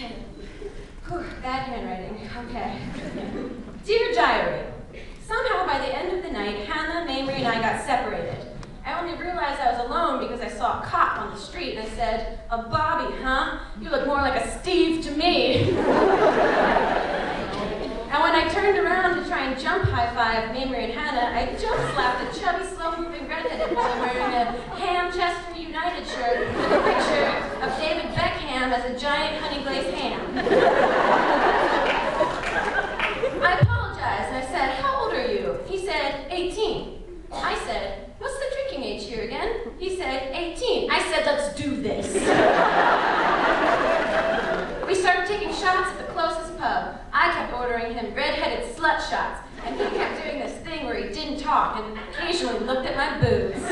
Whew, bad handwriting. Okay. Dear Diary, somehow by the end of the night, Hannah, Mamrie, and I got separated. I only realized I was alone because I saw a cop on the street and I said, "A Bobby, huh? You look more like a Steve to me." And when I turned around to try and jump high-five Mamrie and Hannah, I jump-slapped a chubby, slow-moving redheaded boy wearing a Hamchester United shirt with a picture of David Beckham as a giant honey-glazed ham. I apologized and I said, "How old are you?" He said, 18. I said, "What's the drinking age here again?" He said, 18. I said, "Let's do this." We started taking shots at the closest pub. I kept ordering him red-headed slut shots, and he kept doing this thing where he didn't talk and occasionally looked at my boobs.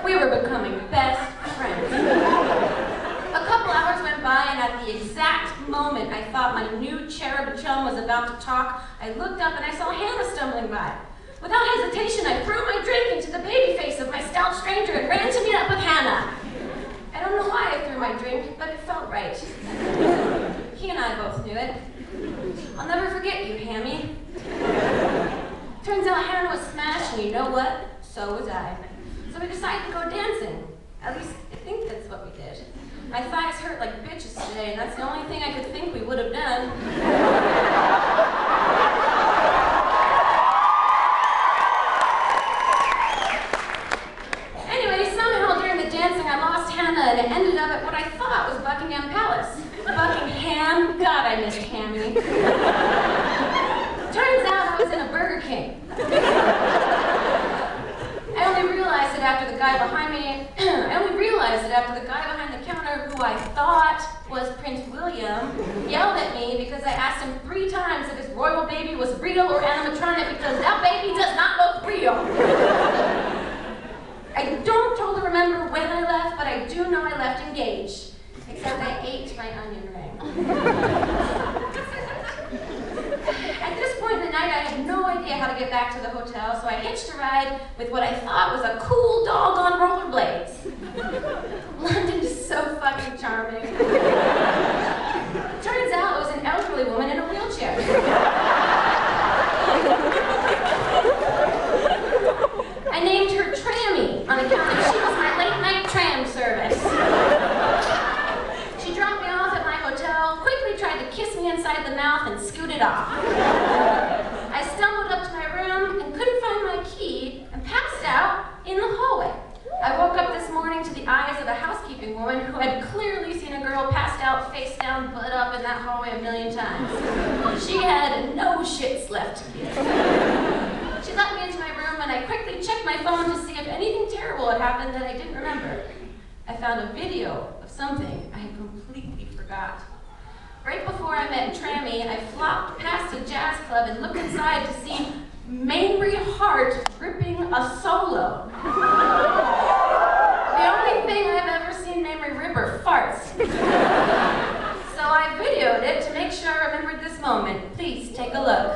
We were becoming best friends. A couple hours went by, and at the exact moment I thought my new cherub chum was about to talk, I looked up and I saw Hannah stumbling by. Without hesitation, I threw my drink into the baby face of my stout stranger and ran to meet up with Hannah. I don't know why I threw my drink, but it felt right. He and I both knew it. I'll never forget you, Hammy. Turns out Hannah was smashed, and you know what? So was I. So we decided to go dancing. At least, I think that's what we did. My thighs hurt like bitches today, and that's the only thing I could think we would have done. And it ended up at what I thought was Buckingham Palace. Buckingham? God, I missed Hammy. Turns out I was in a Burger King. I only realized it after the guy behind the counter, who I thought was Prince William, yelled at me because I asked him 3 times if his royal baby was real or animatronic, because that baby does not look real. I don't totally remember when I left, but I do know I left engaged. Except I ate my onion ring. At this point in the night, I had no idea how to get back to the hotel, so I hitched a ride with what I thought was a cool dog on rollerblades. London is so fucking charming. Turns out it was an elderly woman in a wheelchair. I named her Trammy on account of she was my late-night tram service. She dropped me off at my hotel, quickly tried to kiss me inside the mouth, and scooted off. I stumbled up to my room and couldn't find my key and passed out in the hallway. I woke up this morning to the eyes of a housekeeping woman who had clearly seen a girl passed out, face down, butt up in that hallway a million times. She had no shits left to give. She let me into my room, and I quickly checked my phone to see if anything terrible had happened that I didn't remember. I found a video of something I had completely forgot. Right before I met Trammy, I flopped past a jazz club and looked inside to see Mamrie Hart ripping a solo. The only thing I've ever seen Mamrie rip are farts. So I videoed it to make sure I remembered this moment. Please take a look.